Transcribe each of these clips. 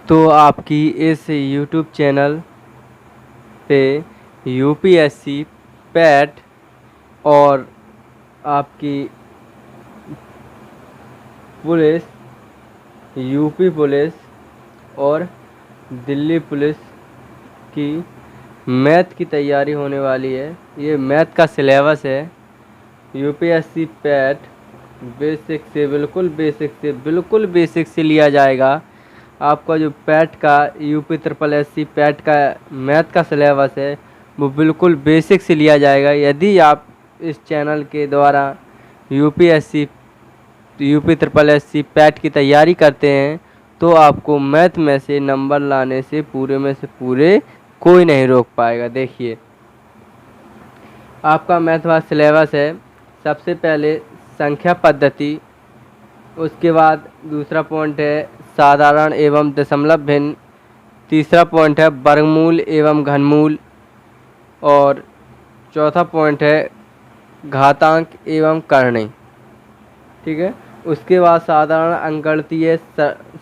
तो आपकी इस यूट्यूब चैनल पे यूपीएससी, पैट और आपकी पुलिस, यूपी पुलिस और दिल्ली पुलिस की मैथ की तैयारी होने वाली है। ये मैथ का सिलेबस है। यूपीएससी पैट बिल्कुल बेसिक से लिया जाएगा। आपका जो पैट का यूपी ट्रिपल एससी पैट का मैथ का सिलेबस है वो बिल्कुल बेसिक से लिया जाएगा। यदि आप इस चैनल के द्वारा UPSC, UP triple SC PAT की तैयारी करते हैं तो आपको मैथ में से नंबर लाने से पूरे में से पूरे कोई नहीं रोक पाएगा। देखिए, आपका मैथ का सिलेबस है। सबसे पहले संख्या पद्धति, उसके बाद दूसरा पॉइंट है साधारण एवं दशमलव भिन्न, तीसरा पॉइंट है वर्गमूल एवं घनमूल और चौथा पॉइंट है घातांक एवं करणी। ठीक है। उसके बाद साधारण अंकगणितीय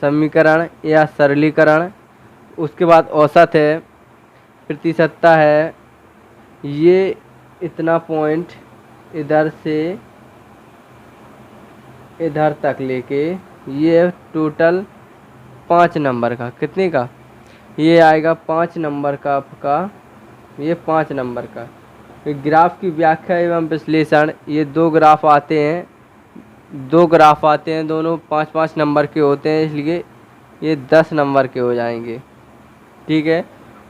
समीकरण या सरलीकरण, उसके बाद औसत है, प्रतिशतता है। ये इतना पॉइंट इधर से इधर तक लेके ये टोटल 5 नंबर का, कितने का ये आएगा 5 नंबर का आपका, ये 5 नंबर का। ग्राफ की व्याख्या एवं विश्लेषण, ये 2 ग्राफ आते हैं, 2 ग्राफ आते हैं, दोनों 5-5 नंबर के होते हैं, इसलिए ये 10 नंबर के हो जाएंगे। ठीक है।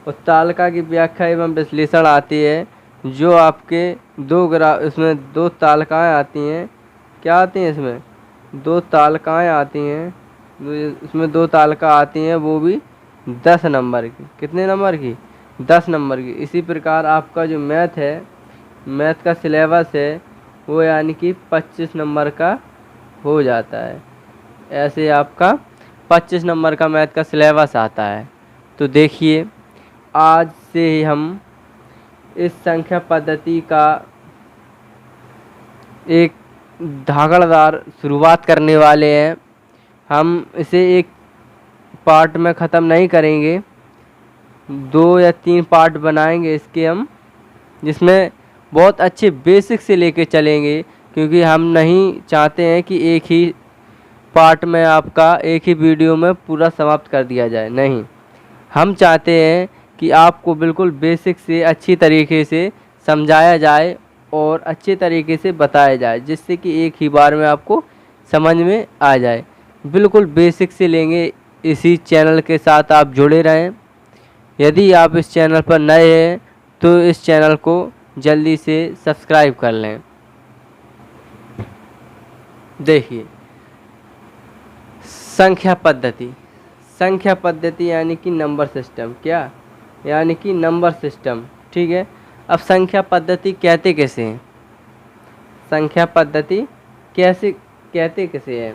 और तालिका की व्याख्या एवं विश्लेषण आती है, जो आपके 2 ग्राफ, इसमें 2 तालिकाएँ आती हैं। क्या आती हैं इसमें? 2 तालिकाएँ आती हैं। इसमें 2 तालिका आती हैं, वो भी 10 नंबर की। कितने नंबर की? 10 नंबर की। इसी प्रकार आपका जो मैथ है, मैथ का सिलेबस है, वो यानी कि 25 नंबर का हो जाता है। ऐसे आपका 25 नंबर का मैथ का सिलेबस आता है। तो देखिए, आज से ही हम इस संख्या पद्धति का एक धाकड़दार शुरुआत करने वाले हैं। हम इसे एक पार्ट में ख़त्म नहीं करेंगे, 2 या 3 पार्ट बनाएंगे इसके हम, जिसमें बहुत अच्छे बेसिक से लेके चलेंगे, क्योंकि हम नहीं चाहते हैं कि एक ही पार्ट में आपका एक ही वीडियो में पूरा समाप्त कर दिया जाए। नहीं, हम चाहते हैं कि आपको बिल्कुल बेसिक से अच्छी तरीके से समझाया जाए और अच्छे तरीके से बताया जाए, जिससे कि एक ही बार में आपको समझ में आ जाए। बिल्कुल बेसिक से लेंगे। इसी चैनल के साथ आप जुड़े रहें। यदि आप इस चैनल पर नए हैं तो इस चैनल को जल्दी से सब्सक्राइब कर लें। देखिए, संख्या पद्धति, संख्या पद्धति यानी कि नंबर सिस्टम। क्या यानी कि नंबर सिस्टम। ठीक है। अब संख्या पद्धति कहते कैसे हैं? संख्या पद्धति कैसे कहते कैसे हैं?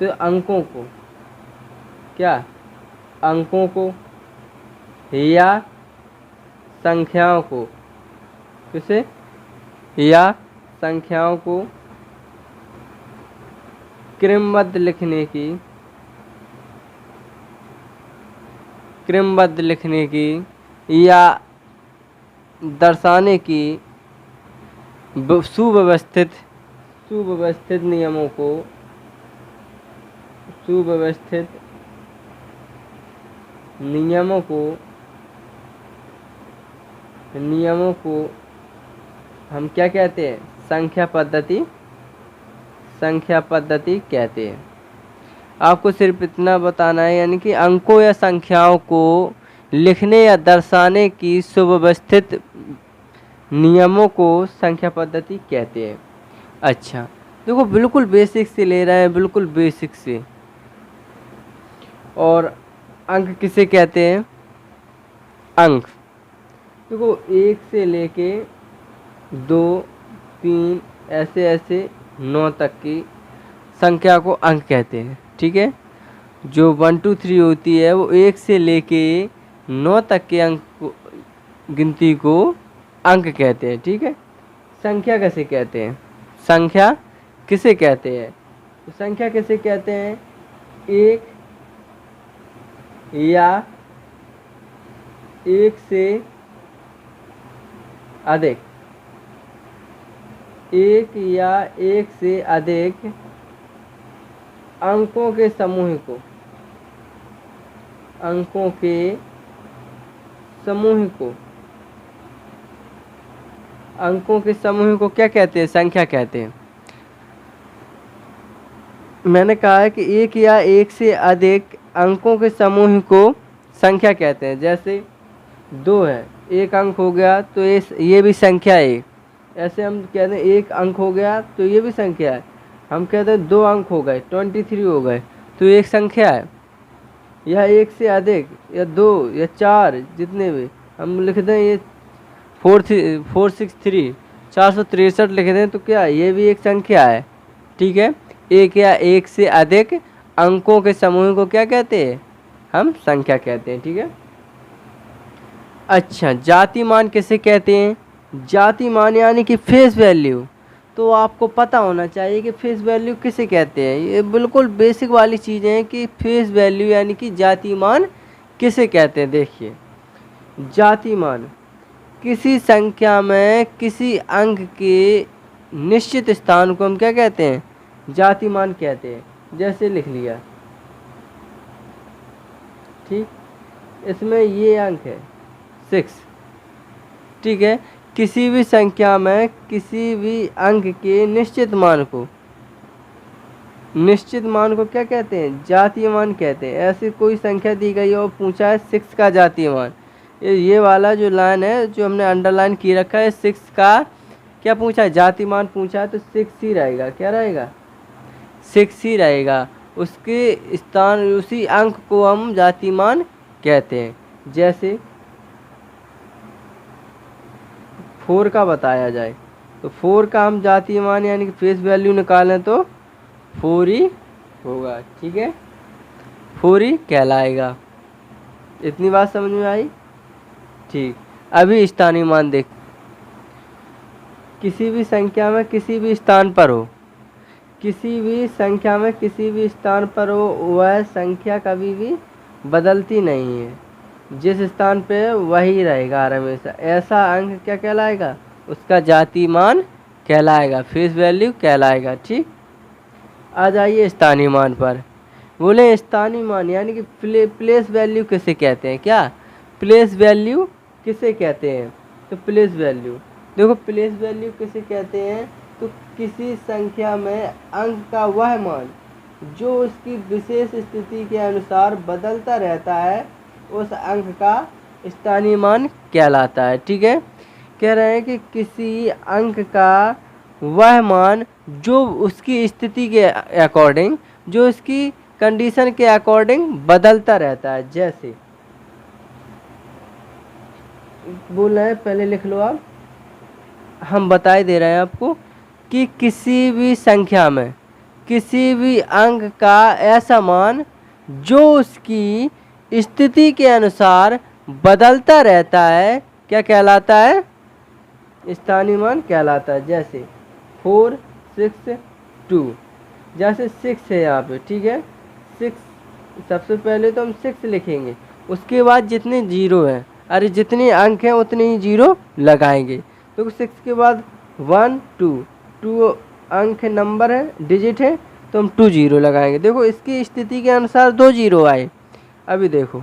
तो अंकों को, क्या अंकों को या संख्याओं को, किसे या संख्याओं को क्रमबद्ध लिखने की या दर्शाने की सुव्यवस्थित नियमों को हम क्या कहते हैं? संख्या पद्धति कहते हैं। आपको सिर्फ इतना बताना है, यानी कि अंकों या संख्याओं को लिखने या दर्शाने की सुव्यवस्थित नियमों को संख्या पद्धति कहते हैं। अच्छा, देखो, बिल्कुल बेसिक से ले रहे हैं, बिल्कुल बेसिक से। और अंक किसे कहते हैं? अंक, देखो, 1 से लेके 2, 3 ऐसे 9 तक की संख्या को अंक कहते हैं। ठीक है। जो 1 2 3 होती है वो 1 से लेके 9 तक के अंक गिनती को अंक कहते हैं। ठीक है। संख्या किसे कहते हैं? संख्या किसे कहते हैं? तो संख्या किसे कहते हैं? 1 या एक से अधिक, एक या एक से अधिक अंकों के समूह को, अंकों के समूह को, अंकों के समूह को क्या कहते हैं? संख्या कहते हैं। मैंने कहा है कि एक या एक से अधिक अंकों के समूह को संख्या कहते हैं। जैसे 2 है, एक अंक हो गया तो ये भी संख्या है। ऐसे हम कहते हैं एक अंक हो गया तो ये भी संख्या है। हम कहते हैं 2 अंक हो गए, 23 हो गए, तो एक संख्या है। या एक से अधिक या 2 या 4, जितने भी हम लिख दें, ये 463 463 लिख दें तो क्या ये भी एक संख्या है। ठीक है, एक या एक से अधिक अंकों के समूह को क्या कहते हैं? हम संख्या कहते हैं। ठीक है। अच्छा, जातिमान किसे कहते हैं? जातिमान यानी कि फेस वैल्यू। तो आपको पता होना चाहिए कि फेस वैल्यू किसे कहते हैं। ये बिल्कुल बेसिक वाली चीज़ें हैं कि फेस वैल्यू यानी कि जातिमान किसे कहते हैं। देखिए, जातिमान किसी संख्या में किसी अंक के निश्चित स्थान को हम क्या कहते हैं? जातिमान कहते हैं। जैसे लिख लिया, ठीक, इसमें ये अंक है 6। ठीक है, किसी भी संख्या में किसी भी अंक के निश्चित मान को क्या कहते हैं? जातीयमान कहते हैं। ऐसी कोई संख्या दी गई और पूछा है 6 का जातीयमान, ये वाला जो लाइन है जो हमने अंडरलाइन की रखा है, 6 का क्या पूछा है? जातीयमान पूछा है, तो 6 ही रहेगा। क्या रहेगा? 6 ही रहेगा। उसके स्थान, उसी अंक को हम जातीयमान कहते हैं। जैसे 4 का बताया जाए तो 4 का हम जातीयमान यानी कि फेस वैल्यू निकालें तो 4 ही होगा। ठीक है, 4 ही कहलाएगा। इतनी बात समझ में आई? ठीक। अभी स्थानीय मान देख, किसी भी संख्या में किसी भी स्थान पर हो, किसी भी संख्या में किसी भी स्थान पर हो, वह संख्या कभी भी बदलती नहीं है। जिस स्थान पे वही रहेगा हमेशा। ऐसा अंक क्या कहलाएगा? उसका जातीयमान कहलाएगा, फेस वैल्यू कहलाएगा। ठीक, आ जाइए स्थानीय मान पर। बोले स्थानीय मान यानी कि प्लेस वैल्यू किसे कहते हैं? क्या प्लेस वैल्यू किसे कहते हैं? तो प्लेस वैल्यू, देखो प्लेस वैल्यू किसे कहते हैं? तो किसी संख्या में अंक का वह मान जो उसकी विशेष स्थिति के अनुसार बदलता रहता है, उस अंक का स्थानीय मान कहलाता है। ठीक है, कह रहे हैं कि किसी अंक का वह मान जो उसकी स्थिति के अकॉर्डिंग, जो उसकी कंडीशन के अकॉर्डिंग बदलता रहता है। जैसे बोल रहे हैं, पहले लिख लो आप, हम बताए दे रहे हैं आपको कि किसी भी संख्या में किसी भी अंक का ऐसा मान जो उसकी स्थिति के अनुसार बदलता रहता है, क्या कहलाता है? स्थानीय मान कहलाता है। जैसे 4 6 2, जैसे 6 है यहाँ पे। ठीक है, 6, सबसे पहले तो हम 6 लिखेंगे, उसके बाद जितने जीरो हैं, अरे जितने अंक हैं उतने ही जीरो लगाएंगे। तो 6 के बाद 1 2 2 अंक नंबर है, डिजिट है, तो हम 2 जीरो लगाएंगे। देखो इसकी स्थिति के अनुसार 2 जीरो आए। अभी देखो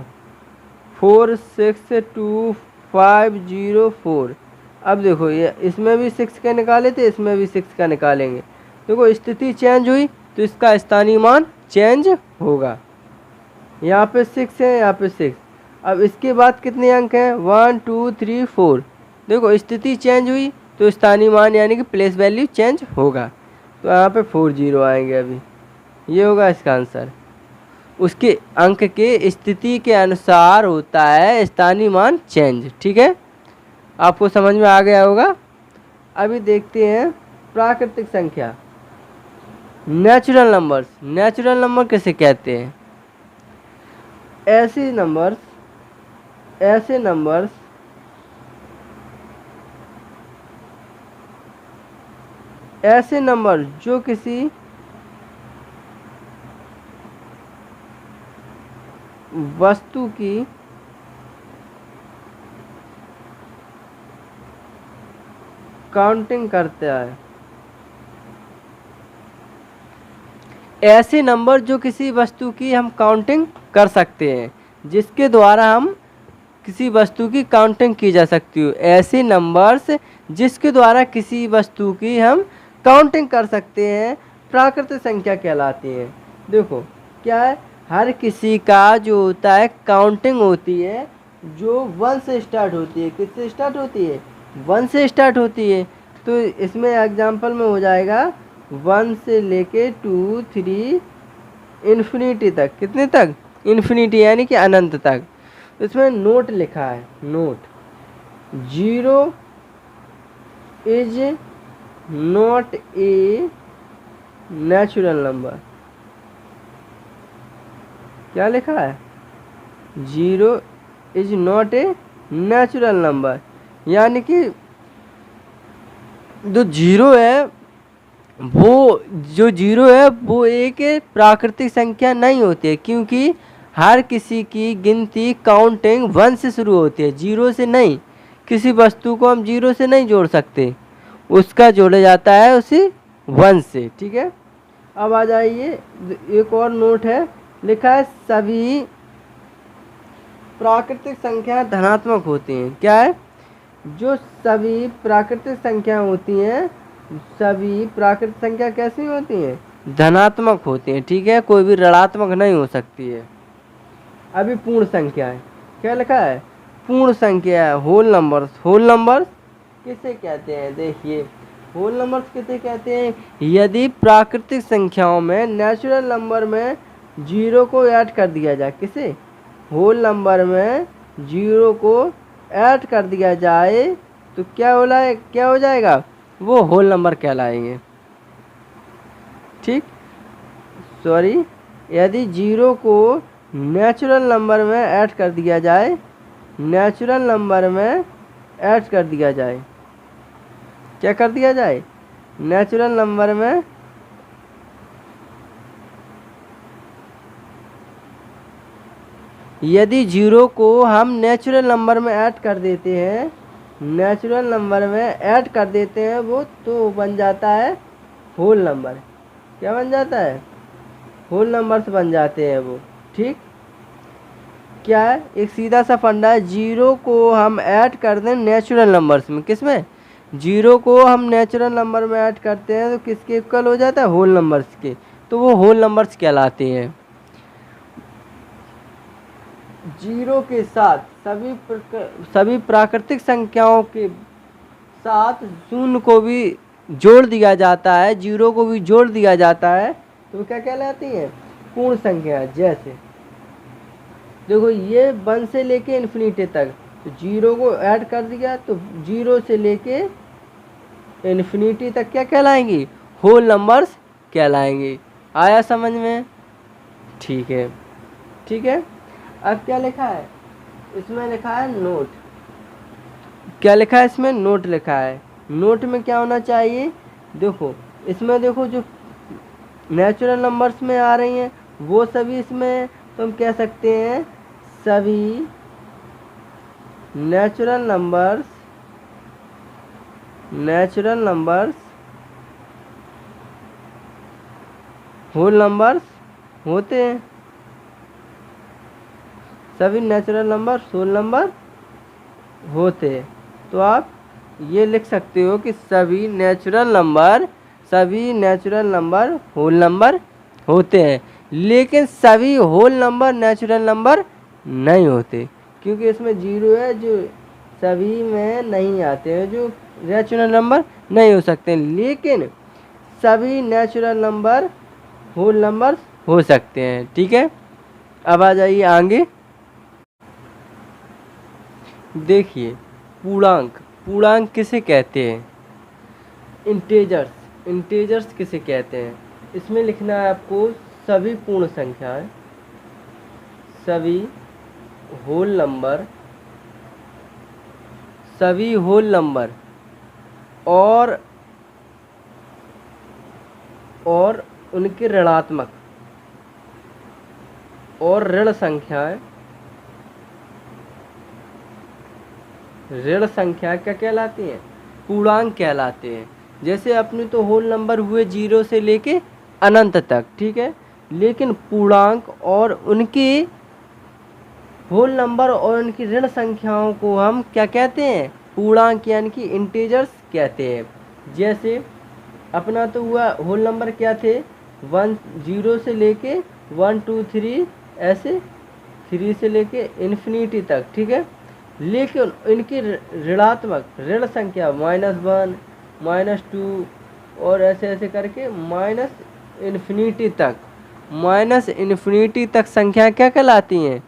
4 6 2 5 0 4। अब देखो ये इसमें भी 6 का निकाले थे, इसमें भी 6 का निकालेंगे। देखो स्थिति चेंज हुई तो इसका स्थानीय मान चेंज होगा। यहाँ पे 6 है, यहाँ पे 6। अब इसके बाद कितने अंक हैं? 1 2 3 4। देखो स्थिति चेंज हुई तो स्थानीय मान यानी कि प्लेस वैल्यू चेंज होगा। तो यहाँ पे 4 जीरो आएंगे। अभी ये होगा इसका आंसर। उसके अंक के स्थिति के अनुसार होता है स्थानीय मान चेंज। ठीक है, आपको समझ में आ गया होगा। अभी देखते हैं प्राकृतिक संख्या, नेचुरल नंबर्स। नेचुरल नंबर किसे कहते हैं? ऐसे नंबर्स जो किसी वस्तु की काउंटिंग करता है। ऐसे नंबर जो किसी वस्तु की हम काउंटिंग कर सकते हैं, जिसके द्वारा हम किसी वस्तु की काउंटिंग की जा सकती हो। ऐसे नंबर्स जिसके द्वारा किसी वस्तु की हम काउंटिंग कर सकते हैं प्राकृतिक संख्या कहलाती हैं। देखो क्या है, हर किसी का जो होता है काउंटिंग होती है जो 1 से स्टार्ट होती है। किससे स्टार्ट होती है? 1 से स्टार्ट होती है। तो इसमें एग्जाम्पल में हो जाएगा 1 से लेके 2, 3 इन्फिनिटी तक। कितने तक? इन्फिनिटी यानी कि अनंत तक। इसमें नोट लिखा है, note 0 is not a natural number. क्या लिखा है? 0 is not a natural number, यानी कि जो जीरो है वो जो जीरो है वो एक प्राकृतिक संख्या नहीं होती है, क्योंकि हर किसी की गिनती काउंटिंग 1 से शुरू होती है, 0 से नहीं। किसी वस्तु को हम 0 से नहीं जोड़ सकते, उसका जोड़ा जाता है उसी 1 से। ठीक है, अब आ जाइए, एक और नोट है, लिखा है सभी प्राकृतिक संख्या धनात्मक होती हैं। क्या है? जो सभी प्राकृतिक संख्या होती हैं, सभी प्राकृतिक संख्या कैसी होती हैं? धनात्मक होती हैं। ठीक है, कोई भी ऋणात्मक नहीं हो सकती है। अभी पूर्ण संख्या है, क्या लिखा है? पूर्ण संख्या है, होल नंबर्स। होल नंबर्स किसे कहते हैं? देखिए, होल नंबर्स किसे कहते हैं? यदि प्राकृतिक संख्याओं में नेचुरल नंबर में 0 को ऐड कर दिया जाए। किसे? होल नंबर में 0 को ऐड कर दिया जाए तो क्या हो जाएगा? वो होल नंबर कहलाएंगे। ठीक, सॉरी, यदि 0 को नेचुरल नंबर में ऐड कर दिया जाए, नेचुरल नंबर में ऐड कर दिया जाए, क्या कर दिया जाए? नेचुरल नंबर में यदि 0 को हम नेचुरल नंबर में ऐड कर देते हैं, नेचुरल नंबर में ऐड कर देते हैं वो, तो बन जाता है होल नंबर। क्या बन जाता है? होल नंबर्स बन जाते हैं वो। ठीक, क्या है? एक सीधा सा फंडा है, 0 को हम ऐड कर दें नेचुरल नंबर्स में। किस में? 0 को हम नेचुरल नंबर में ऐड करते हैं तो किसके इक्वल हो जाता है? होल नंबर्स के। तो वो होल नंबर्स कहलाते हैं। 0 के साथ सभी प्राकृतिक संख्याओं के साथ 0 को भी जोड़ दिया जाता है, 0 को भी जोड़ दिया जाता है, तो क्या कहलाती है? पूर्ण संख्या। जैसे देखो, ये 1 से लेके इन्फिनिटी तक, तो 0 को ऐड कर दिया तो 0 से लेके इन्फिनिटी तक क्या कहलाएंगी? होल नंबर्स कहलाएंगे। आया समझ में? ठीक है, ठीक है। अब क्या लिखा है इसमें? लिखा है नोट। क्या लिखा है इसमें? नोट लिखा है। नोट में क्या होना चाहिए? देखो, इसमें देखो जो नेचुरल नंबर्स में आ रही हैं वो सभी इसमें, तो हम कह सकते हैं सभी नेचुरल नंबर्स होल नंबर्स होते हैं। सभी नेचुरल नंबर होल नंबर होते हैं। तो आप ये लिख सकते हो कि सभी नेचुरल नंबर होल नंबर होते हैं, लेकिन सभी होल नंबर नेचुरल नंबर नहीं होते, क्योंकि इसमें 0 है जो सभी में नहीं आते हैं, जो नेचुरल नंबर नहीं हो सकते, लेकिन सभी नेचुरल नंबर होल नंबर हो सकते हैं। ठीक है, अब आ जाइए आगे। देखिए, पूर्णांक किसे कहते हैं? इंटेजर्स किसे कहते हैं? इसमें लिखना है आपको सभी पूर्ण संख्याएं, सभी होल नंबर और उनके ऋणात्मक, और ऋण संख्याएं, ऋण संख्या क्या कहलाती हैं? पूर्णांक कहलाते हैं। जैसे अपने तो होल नंबर हुए 0 से लेके अनंत तक, ठीक है, लेकिन पूर्णांक और उनके होल नंबर और उनकी ऋण संख्याओं को हम क्या कहते हैं? पूर्णांक यानी कि इंटीजर्स कहते हैं। जैसे अपना तो हुआ होल नंबर क्या थे? 0 से लेके 1 2 3 ऐसे 3 से लेके इन्फिनिटी तक, ठीक है, लेकिन इनकी ऋणात्मक ऋण संख्या -1 -2 और ऐसे ऐसे करके माइनस इन्फिनिटी तक संख्या क्या कहलाती हैं?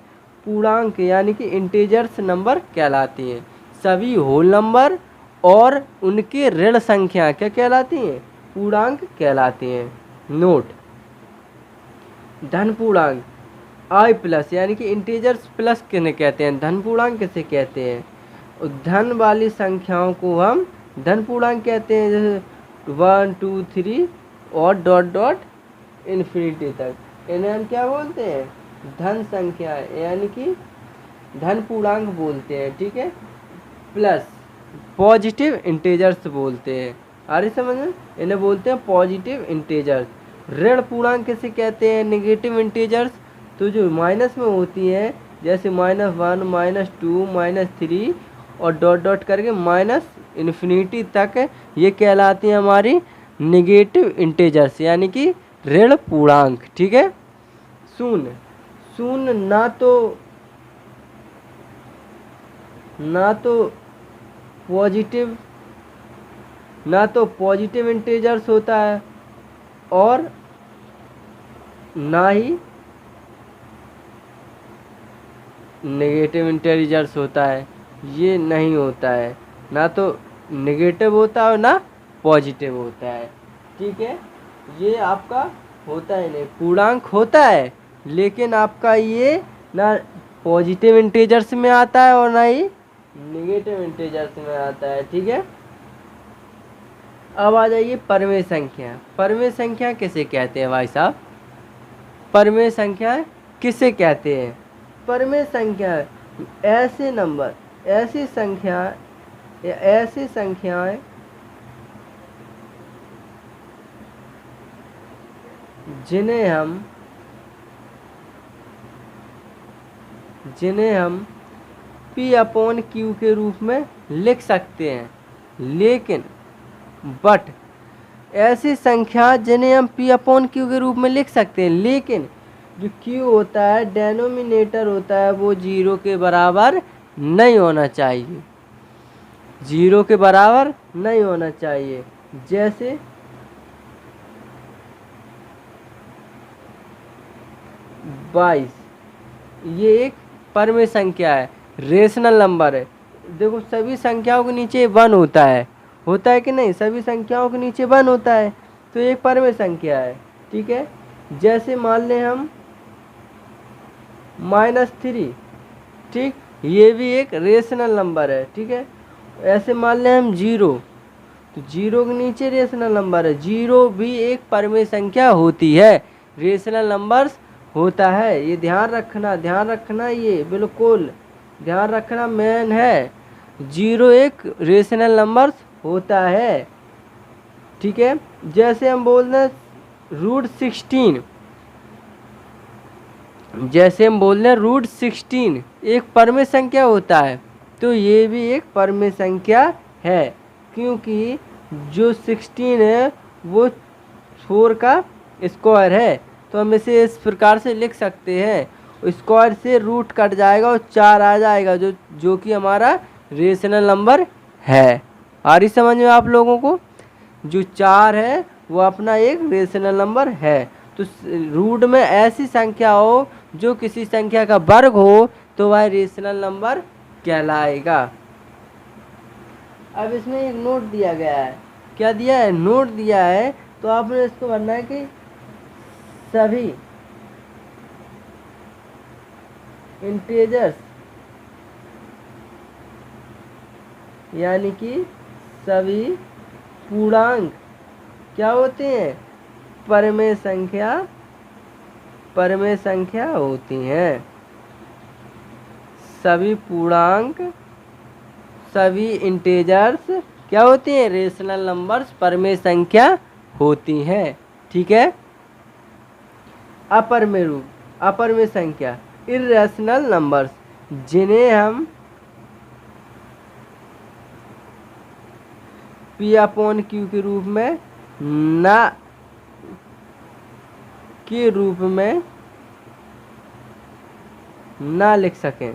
पूर्णांक यानी कि इंटीजर्स नंबर कहलाती हैं। सभी होल नंबर और उनके ऋण संख्या क्या कहलाती हैं? पूर्णांक कहलाती हैं। नोट, धन पूर्णांक आई प्लस यानी कि इंटीजर्स प्लस किन्हें कहते हैं? धन पूर्णांक किसे कहते हैं? धन वाली संख्याओं को हम धन पूर्णांक कहते हैं। जैसे 1 2 3 और डॉट डॉट इन्फिनिटी तक, इन्हें हम क्या बोलते हैं? धन संख्या यानी कि धन पूर्णांक बोलते हैं, ठीक है। प्लस पॉजिटिव इंटीजर्स बोलते हैं। आ रही समझ में? इन्हें बोलते हैं पॉजिटिव इंटीजर्स। ऋण पूर्णांक किसे कहते हैं? Negative integers. तो जो माइनस में होती है, जैसे -1 -2 -3 और डॉट डॉट करके माइनस इन्फिनिटी तक, ये कहलाती हैं हमारी नेगेटिव इंटीजर्स यानी कि ऋण पूर्णांक, ठीक है। शून्य, शून्य ना तो पॉजिटिव इंटीजर्स होता है और ना ही नेगेटिव इंटीजर्स होता है। ये नहीं होता है, ना तो नेगेटिव होता है और ना पॉजिटिव होता है, ठीक है। ये आपका होता है नहीं, पूर्णांक होता है लेकिन आपका ये ना पॉजिटिव इंटीजर्स में आता है और ना ही नेगेटिव इंटीजर्स में आता है, ठीक है। अब आ जाइए परमेय संख्या। परमेय संख्या किसे कहते हैं भाई साहब? परमेय संख्या किसे कहते हैं? परमेय संख्या ऐसे नंबर, ऐसी संख्या या ऐसी संख्याएं जिन्हें हम P/Q के रूप में लिख सकते हैं, लेकिन ऐसी संख्या जिन्हें हम P/Q के रूप में लिख सकते हैं, लेकिन जो Q होता है, डेनोमिनेटर होता है, वो 0 के बराबर नहीं होना चाहिए, 0 के बराबर नहीं होना चाहिए। जैसे 22, ये एक परमेय संख्या है, रेशनल नंबर है। देखो सभी संख्याओं के नीचे 1 होता है कि नहीं? सभी संख्याओं के नीचे 1 होता है, तो एक परमेय संख्या है, ठीक है। जैसे मान लें हम -3, ठीक, ये भी एक रेशनल नंबर है, ठीक है। ऐसे मान लें हम 0, तो 0 के नीचे रेशनल नंबर है, 0 भी एक परमेय संख्या होती है, रेशनल नंबर्स होता है। ये ध्यान रखना, ये बिल्कुल ध्यान रखना मेन है। 0 एक रेशनल नंबर्स होता है, ठीक है। जैसे हम बोल रहे हैं √16, √16 एक परमेय संख्या होता है, तो ये भी एक परमेय संख्या है, क्योंकि जो 16 है वो 4 का स्क्वायर है। तो हम इसे इस प्रकार से लिख सकते हैं, स्क्वायर से रूट कट जाएगा और 4 आ जाएगा, जो कि हमारा रेशनल नंबर है। आ रही समझ में आप लोगों को? जो 4 है वो अपना एक रेशनल नंबर है। तो रूट में ऐसी संख्या हो जो किसी संख्या का वर्ग हो तो वह रेशनल नंबर कहलाएगा। अब इसमें एक नोट दिया गया है। क्या दिया है? नोट दिया है। तो आपने इसको भरना है कि सभी इंटीजर्स यानी कि सभी पूर्णांक क्या होते हैं? परमेय संख्या परमेय संख्या होती हैं। सभी पूर्णांक, सभी इंटेजर्स क्या होती हैं? रेशनल नंबर्स परमेय संख्या होती हैं। ठीक है। अपरमेय रूप, अपरमेय संख्या इर्रेशनल नंबर्स, जिन्हें हम P अपॉन Q के रूप में ना लिख सकें।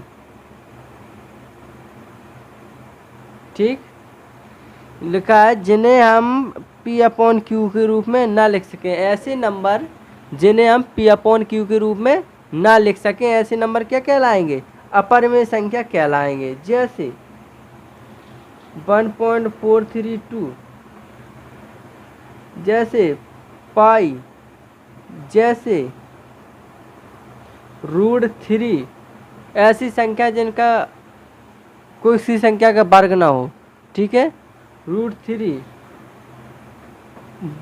ठीक, लिखा है जिन्हें हम P अपॉन Q के रूप में ना लिख सकें। ऐसे नंबर जिन्हें हम P अपॉन Q के रूप में ना लिख सकें, ऐसे नंबर क्या कहलाएंगे? अपरमेय संख्या कहलाएंगे। जैसे 1.432, जैसे पाई, जैसे √3, ऐसी संख्या जिनका कोई सी संख्या का वर्ग ना हो। ठीक है। √3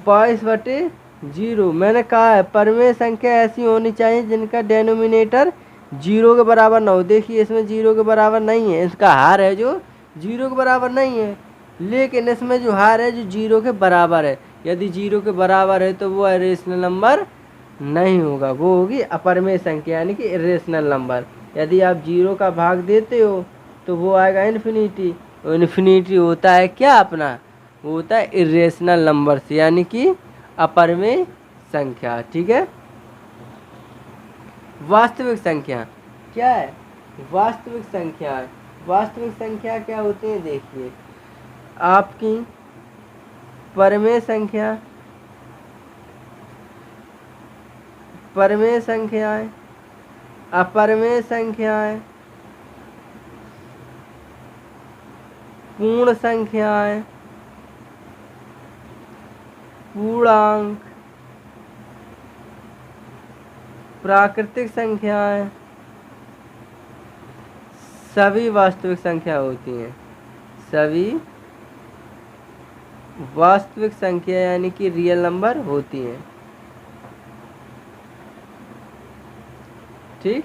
22/0। मैंने कहा है परमेय संख्या ऐसी होनी चाहिए जिनका डेनोमिनेटर 0 के बराबर ना हो। देखिए इसमें 0 के बराबर नहीं है, इसका हार है जो 0 के बराबर नहीं है, लेकिन इसमें जो हार है जो 0 के बराबर है। यदि 0 के बराबर है तो वो इरेशनल नंबर नहीं होगा, वो होगी अपरमेय संख्या यानी कि इरेशनल नंबर। यदि आप 0 का भाग देते हो तो वो आएगा इन्फिनिटी। इन्फिनिटी होता है क्या अपना? वो होता है इरेशनल नंबर्स यानी कि अपरमेय संख्या। ठीक है। वास्तविक संख्या क्या है? वास्तविक संख्या, वास्तविक संख्या क्या होती है? देखिए आपकी परमेय संख्या, परमेय संख्याएं, अपरमेय संख्याएं, पूर्ण संख्याएं, पूर्णांक, प्राकृतिक संख्याएं, सभी वास्तविक संख्या होती हैं। सभी वास्तविक संख्या यानी कि रियल नंबर होती हैं। ठीक,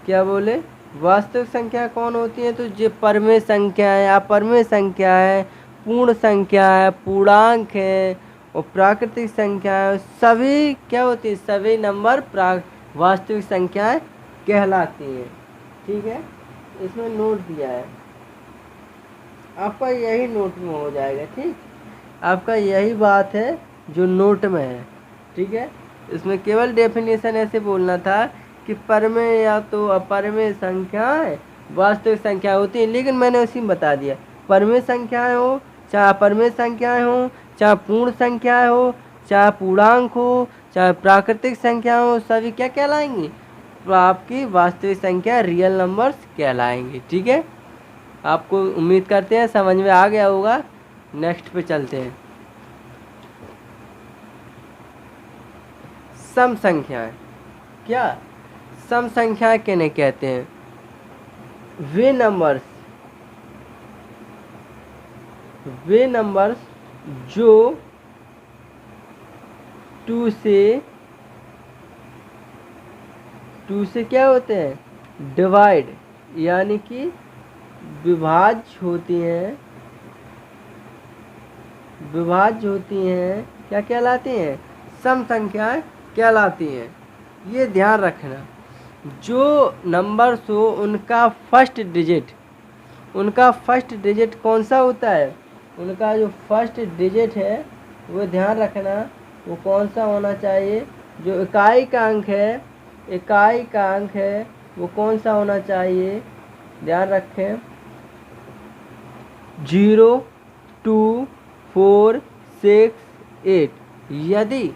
क्या बोले? वास्तविक संख्या कौन होती है? तो जो परमेय संख्या है, अपरमेय संख्या है, पूर्ण संख्या है, पूर्णांक है और प्राकृतिक संख्या है, सभी क्या होती है? सभी नंबर वास्तविक संख्याएं कहलाती हैं। ठीक है। इसमें नोट दिया है, आपका यही नोट में हो जाएगा। ठीक, आपका यही बात है जो नोट में है। ठीक है। इसमें केवल डेफिनेशन ऐसे बोलना था कि परमेय या तो अपरमेय संख्याएं वास्तविक संख्या होती है, लेकिन मैंने उसी में बता दिया परमेय संख्याएं हो चाहे अपरमेय संख्याएं हो, चाहे पूर्ण संख्याएं हो, चाहे पूर्णांक हो, चाहे प्राकृतिक संख्या हो, सभी क्या कहलाएंगी? आपकी वास्तविक संख्या रियल नंबर्स कहलाएंगी। ठीक है। आपको उम्मीद करते हैं समझ में आ गया होगा। नेक्स्ट पे चलते हैं। सम संख्याएं क्या? सम संख्याएं किन्हें कहते हैं? वे नंबर्स जो 2 से क्या होते हैं? डिवाइड यानी कि विभाज्य होती हैं, विभाज्य होती हैं, क्या कहलाती हैं? सम संख्याएं कहलाती हैं। ये ध्यान रखना, जो नंबर्स हो उनका फर्स्ट डिजिट कौन सा होता है? उनका जो फर्स्ट डिजिट है वो ध्यान रखना वो कौन सा होना चाहिए? जो इकाई का अंक है वो कौन सा होना चाहिए? ध्यान रखें 0, 2, 4, 6, 8। यदि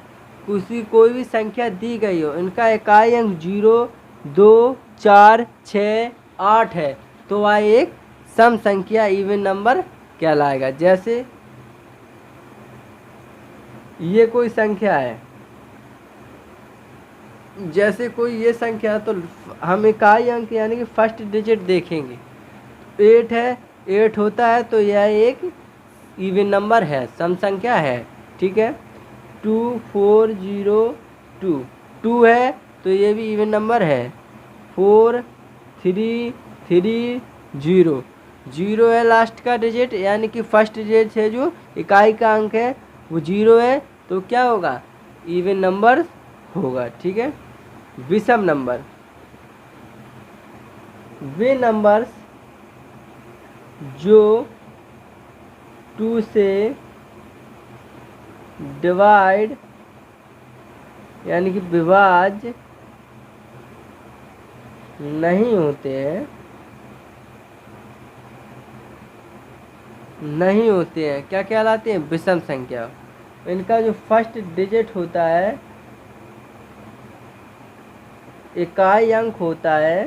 कोई भी संख्या दी गई हो, इनका इकाई अंक 0, 2, 4, 6, 8 है तो वह एक सम संख्या इवन नंबर कहलाएगा। जैसे ये कोई संख्या है, जैसे कोई ये संख्या है तो हम इकाई अंक यानी कि फर्स्ट डिजिट देखेंगे। 8 है, 8 होता है तो यह एक इवन नंबर है, सम संख्या है। ठीक है। 2, 4, 0, 2 2 है तो ये भी इवन नंबर है। 4 3 3 0, 0 है लास्ट का डिजिट, यानी कि फर्स्ट डिजिट है जो इकाई का अंक है वो 0 है, तो क्या होगा, इवन नंबर होगा। ठीक है। विषम नंबर, वे नंबर्स जो 2 से डिवाइड यानी कि विभाज्य नहीं होते हैं, क्या कहलाते हैं, विषम संख्या। इनका जो फर्स्ट डिजिट होता है, इकाई अंक होता है,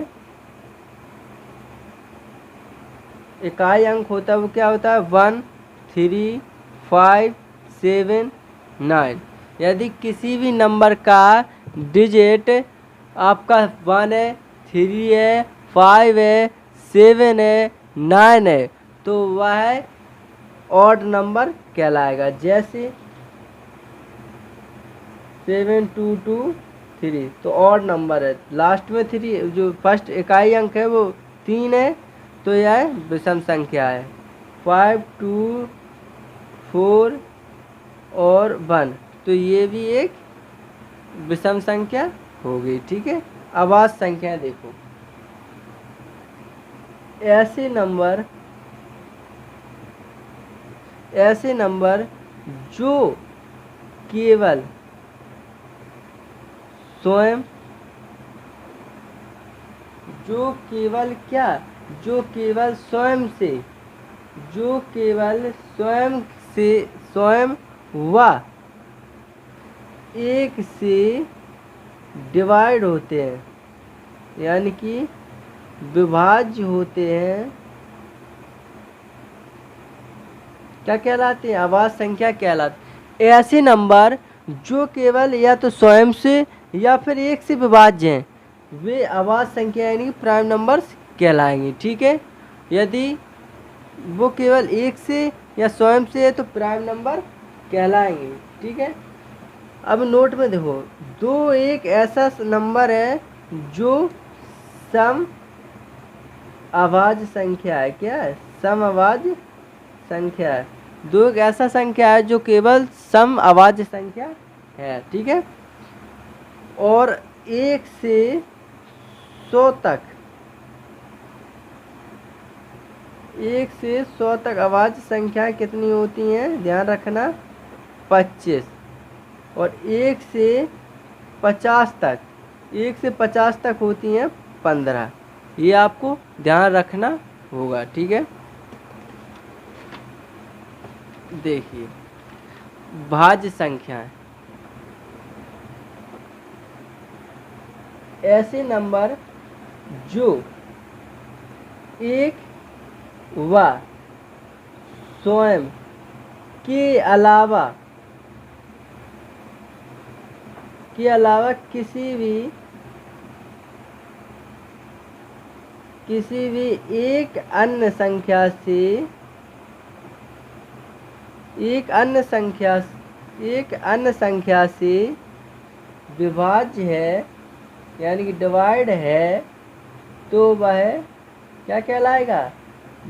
वो क्या होता है, 1 3 5 7 9। यदि किसी भी नंबर का डिजिट आपका 1 है, 3 है, 5 है, 7 है, 9 है, तो वह ऑड नंबर कहलाएगा। जैसे 7 2 2 3, तो ऑड नंबर है, लास्ट में 3, जो फर्स्ट इकाई अंक है वो 3 है, तो यह विषम संख्या है। 5 2 4 और 1, तो ये भी एक विषम संख्या हो गई। ठीक है। अभाज्य संख्या देखो, ऐसे नंबर जो केवल स्वयं स्वयं व एक से डिवाइड होते हैं, यानी कि विभाज्य होते हैं, क्या कहलाते हैं, अभाज्य संख्या कहलाते। ऐसे नंबर जो केवल या तो स्वयं से या फिर एक से विभाज्य हैं, वे अभाज्य संख्या यानी कि प्राइम नंबर्स कहलाएंगे। ठीक है। यदि वो केवल एक से या स्वयं से है तो प्राइम नंबर कहलाएंगे। ठीक है। अब नोट में देखो, 2 एक ऐसा नंबर है जो सम अभाज्य संख्या है। क्या है, सम अभाज्य संख्या है। 2 एक ऐसा संख्या है जो केवल सम अभाज्य संख्या है। ठीक है। और 1 से 100 तक अभाज्य संख्या कितनी होती हैं, ध्यान रखना, 25। और 1 से 50 तक होती हैं 15। ये आपको ध्यान रखना होगा। ठीक है। देखिए, भाज्य संख्याएं, ऐसे नंबर जो एक व स्वयं के अलावा किसी भी एक अन्य संख्या से विभाज्य है, यानी कि डिवाइड है, तो वह क्या कहलाएगा,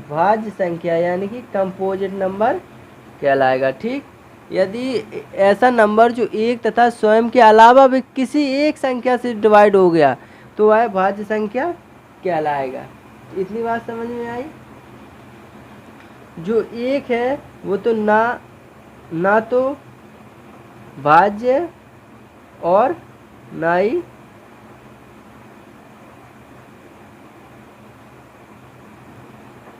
भाज्य संख्या यानी कि कंपोजिट नंबर कहलाएगा। ठीक। यदि ऐसा नंबर जो एक तथा स्वयं के अलावा भी किसी एक संख्या से डिवाइड हो गया तो वह भाज्य संख्या कहलाएगा। इतनी बात समझ में आई। जो एक है वो तो ना तो भाज्य और ना ही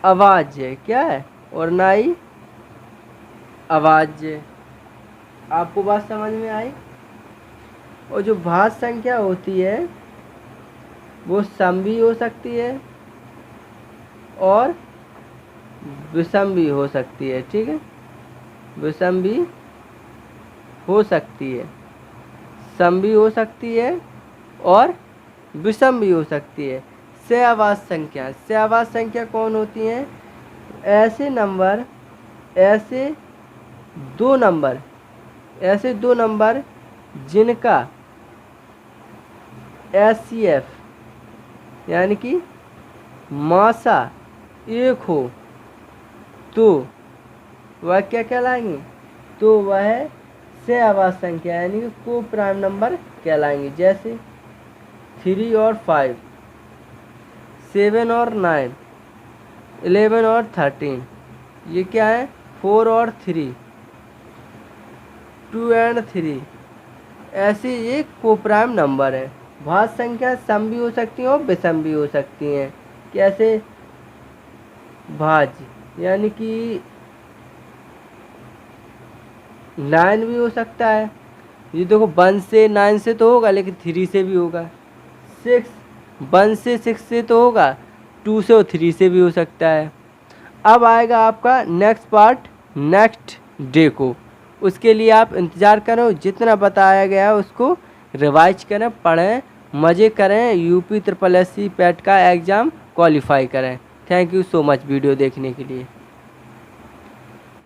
अभाज्य, क्या है, और ना ही अभाज्य। आपको बात समझ में आई। और जो भाज्य संख्या होती है वो सम भी हो सकती है और विषम भी हो सकती है। ठीक है। विषम भी हो सकती है, सम भी हो सकती है और विषम भी हो सकती है। सहअभाज्य संख्या कौन होती हैं, ऐसे दो नंबर जिनका SCF यानी कि मासा एक हो तो वह क्या कहलाएंगे, तो वह सहअवाची संख्या यानी कि को प्राइम नंबर कहलाएंगे। जैसे 3 और 5, 7 और 9, 11 और 13, ये क्या है 4 और 3, 2 और 3, ऐसे ये को प्राइम नंबर है। भाज्य संख्या सम भी हो सकती हैं और विषम भी हो सकती हैं। कैसे, भाज्य यानी कि 9 भी हो सकता है, ये देखो 1 से 9 से तो होगा लेकिन 3 से भी होगा। 6 1 से 6 से तो होगा, 2 से और 3 से भी हो सकता है। अब आएगा आपका नेक्स्ट पार्ट नेक्स्ट डे को, उसके लिए आप इंतज़ार करो, जितना बताया गया है उसको रिवाइज करें, पढ़ें, मज़े करें, UP SSC पैट का एग्ज़ाम क्वालिफाई करें। Thank you so much video देखने के लिए।